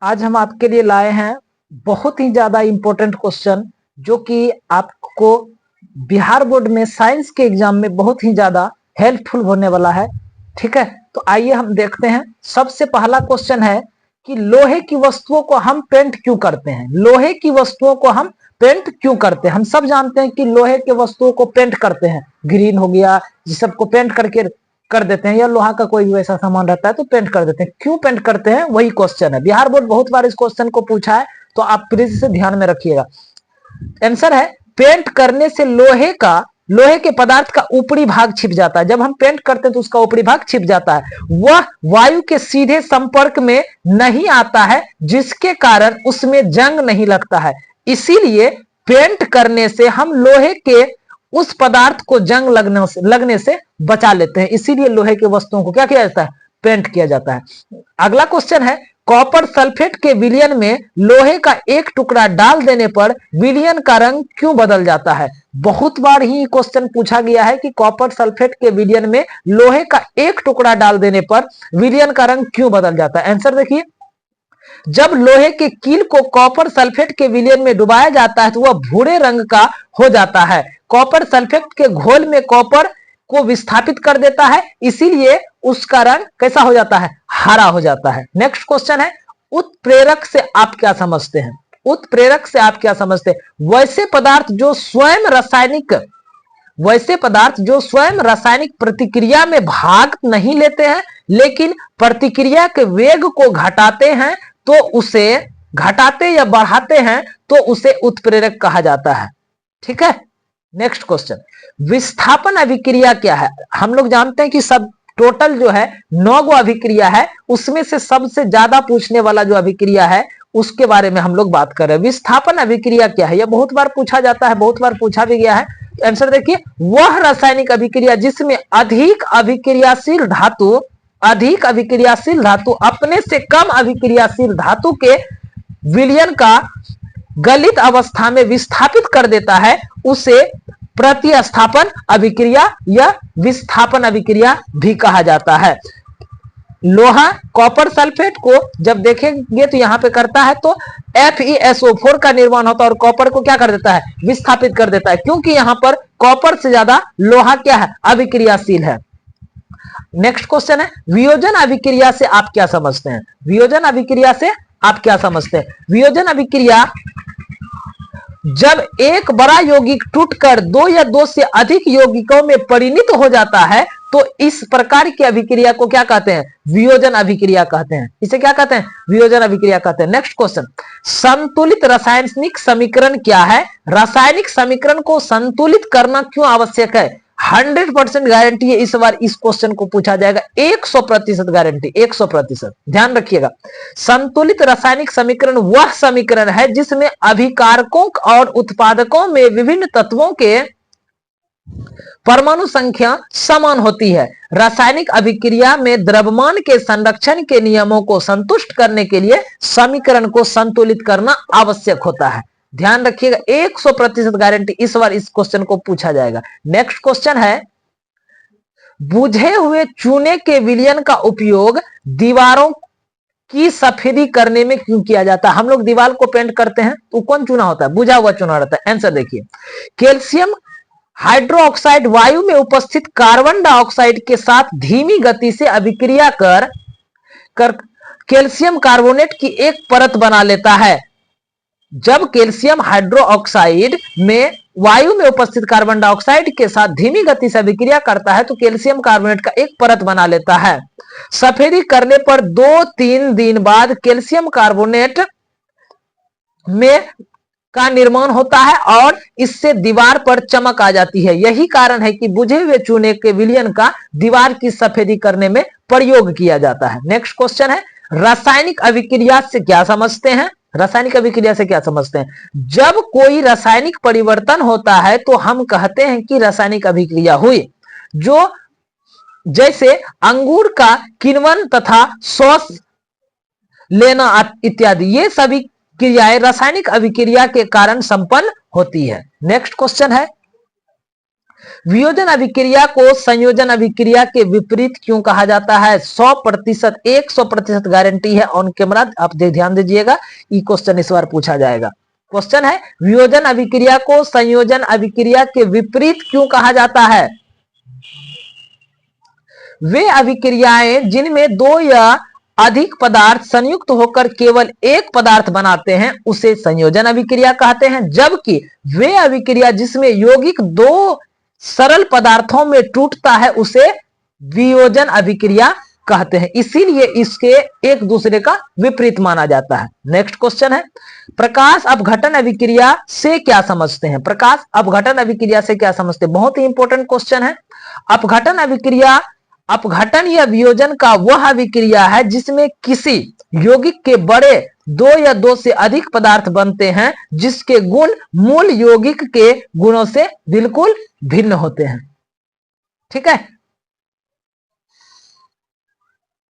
आज हम आपके लिए लाए हैं बहुत ही ज्यादा इंपॉर्टेंट क्वेश्चन, जो कि आपको बिहार बोर्ड में साइंस के एग्जाम में बहुत ही ज्यादा हेल्पफुल होने वाला है। ठीक है, तो आइए हम देखते हैं। सबसे पहला क्वेश्चन है कि लोहे की वस्तुओं को हम पेंट क्यों करते हैं। लोहे की वस्तुओं को हम पेंट क्यों करते हैं। हम सब जानते हैं कि लोहे के वस्तुओं को पेंट करते हैं, ग्रीन हो गया, इस सबको पेंट करके कर देते हैं, या लोहा का कोई भी ऐसा सामान रहता है तो पेंट कर देते हैं। क्यों पेंट करते हैं, वही क्वेश्चन है। बिहार बोर्ड बहुत बार इस क्वेश्चन को पूछा है, तो आप प्लीज से ध्यान में रखिएगा। आंसर है, पेंट करने से लोहे के पदार्थ का ऊपरी भाग छिप जाता है। जब हम पेंट करते हैं तो उसका ऊपरी भाग छिप जाता है, वह वायु के सीधे संपर्क में नहीं आता है, जिसके कारण उसमें जंग नहीं लगता है। इसीलिए पेंट करने से हम लोहे के उस पदार्थ को जंग लगने से बचा लेते हैं। इसीलिए लोहे के वस्तुओं को क्या किया जाता है, पेंट किया जाता है। अगला क्वेश्चन है, कॉपर सल्फेट के विलयन में लोहे का एक टुकड़ा डाल देने पर विलयन का रंग क्यों बदल जाता है। बहुत बार ही क्वेश्चन पूछा गया है कि कॉपर सल्फेट के विलयन में लोहे का एक टुकड़ा डाल देने पर विलयन का रंग क्यों बदल जाता है। आंसर देखिए, जब लोहे के कील को कॉपर सल्फेट के विलयन में डुबाया जाता है तो वह भूरे रंग का हो जाता है। कॉपर सल्फेट के घोल में कॉपर को विस्थापित कर देता है, इसीलिए उसका रंग कैसा हो जाता है, हरा हो जाता है। नेक्स्ट क्वेश्चन है, उत्प्रेरक से आप क्या समझते हैं। उत्प्रेरक से आप क्या समझते हैं। वैसे पदार्थ जो स्वयं रासायनिक प्रतिक्रिया में भाग नहीं लेते हैं, लेकिन प्रतिक्रिया के वेग को घटाते हैं, तो उसे घटाते या बढ़ाते हैं, तो उसे उत्प्रेरक कहा जाता है। ठीक है, नेक्स्ट क्वेश्चन, विस्थापन अभिक्रिया क्या है। हम लोग जानते हैं कि सब टोटल जो है 9 गो अभिक्रिया है, उसमें से सबसे ज्यादा पूछने वाला जो अभिक्रिया है उसके बारे में हम लोग बात कर रहे हैं। विस्थापन अभिक्रिया क्या है, यह बहुत बार पूछा जाता है, बहुत बार पूछा भी गया है। आंसर देखिए, वह रासायनिक अभिक्रिया जिसमें अधिक अभिक्रियाशील धातु अपने से कम अभिक्रियाशील धातु के विलयन का गलित अवस्था में विस्थापित कर देता है, उसे प्रतिस्थापन अभिक्रिया या विस्थापन अभिक्रिया भी कहा जाता है। लोहा कॉपर सल्फेट को जब देखेंगे तो यहां पे करता है तो FeSO4 का निर्माण होता है और कॉपर को क्या कर देता है, विस्थापित कर देता है, क्योंकि यहां पर कॉपर से ज्यादा लोहा क्या है, अभिक्रियाशील है। नेक्स्ट क्वेश्चन है, वियोजन अभिक्रिया से आप क्या समझते हैं। वियोजन अभिक्रिया से आप क्या समझते हैं। वियोजन अभिक्रिया, जब एक बड़ा यौगिक टूटकर 2 या 2 से अधिक यौगिकों में परिणत हो जाता है, तो इस प्रकार की अभिक्रिया को क्या कहते हैं, वियोजन अभिक्रिया कहते हैं। इसे क्या कहते हैं, वियोजन अभिक्रिया कहते हैं। नेक्स्ट क्वेश्चन, संतुलित रासायनिक समीकरण क्या है। रासायनिक समीकरण को संतुलित करना क्यों आवश्यक है। 100% गारंटी है इस बार इस क्वेश्चन को पूछा जाएगा, 100% गारंटी, 100%। ध्यान रखिएगा, संतुलित रासायनिक समीकरण वह समीकरण है जिसमें अभिकारकों और उत्पादकों में विभिन्न तत्वों के परमाणु संख्या समान होती है। रासायनिक अभिक्रिया में द्रव्यमान के संरक्षण के नियमों को संतुष्ट करने के लिए समीकरण को संतुलित करना आवश्यक होता है। ध्यान रखिएगा, 100% गारंटी इस बार इस क्वेश्चन को पूछा जाएगा। नेक्स्ट क्वेश्चन है, बुझे हुए चूने के विलयन का उपयोग दीवारों की सफेदी करने में क्यों किया जाता है। हम लोग दीवार को पेंट करते हैं तो कौन चूना होता है, बुझा हुआ चूना रहता है। आंसर देखिए, कैल्शियम हाइड्रोक्साइड वायु में उपस्थित कार्बन डाइऑक्साइड के साथ धीमी गति से अभिक्रिया कर कैल्शियम कार्बोनेट की एक परत बना लेता है। जब कैल्शियम हाइड्रोक्साइड में वायु में उपस्थित कार्बन डाइऑक्साइड के साथ धीमी गति से अभिक्रिया करता है तो कैल्शियम कार्बोनेट का एक परत बना लेता है। सफेदी करने पर 2-3 दिन बाद कैल्शियम कार्बोनेट में का निर्माण होता है और इससे दीवार पर चमक आ जाती है। यही कारण है कि बुझे हुए चूने के विलयन का दीवार की सफेदी करने में प्रयोग किया जाता है। नेक्स्ट क्वेश्चन है, रासायनिक अभिक्रिया से क्या समझते हैं। रासायनिक अभिक्रिया से क्या समझते हैं। जब कोई रासायनिक परिवर्तन होता है तो हम कहते हैं कि रासायनिक अभिक्रिया हुई। जो जैसे अंगूर का किण्वन तथा श्वास लेना इत्यादि, ये सभी क्रियाएं रासायनिक अभिक्रिया के कारण संपन्न होती है। नेक्स्ट क्वेश्चन है, वियोजन अभिक्रिया को संयोजन अभिक्रिया के विपरीत क्यों कहा जाता है? 100%, 100% गारंटी है ऑन कैमरा, आप ध्यान दीजिएगा, ये क्वेश्चन इस बार पूछा जाएगा। क्वेश्चन है वियोजन अभिक्रिया को संयोजन अभिक्रिया के विपरीत क्यों कहा जाता है? वे अभिक्रियाएं जिनमें दो या अधिक पदार्थ संयुक्त होकर केवल एक पदार्थ बनाते हैं उसे संयोजन अभिक्रिया कहते हैं, जबकि वे अभिक्रिया जिसमें यौगिक दो सरल पदार्थों में टूटता है उसे वियोजन अभिक्रिया कहते हैं। इसीलिए इसके एक दूसरे का विपरीत माना जाता है। नेक्स्ट क्वेश्चन है प्रकाश अपघटन अभिक्रिया से क्या समझते हैं? प्रकाश अपघटन अभिक्रिया से क्या समझते हैं? बहुत ही इंपॉर्टेंट क्वेश्चन है। अपघटन अभिक्रिया, अपघटन या वियोजन का वह अभिक्रिया है जिसमें किसी यौगिक के बड़े दो या दो से अधिक पदार्थ बनते हैं जिसके गुण मूल यौगिक के गुणों से बिल्कुल भिन्न होते हैं। ठीक है,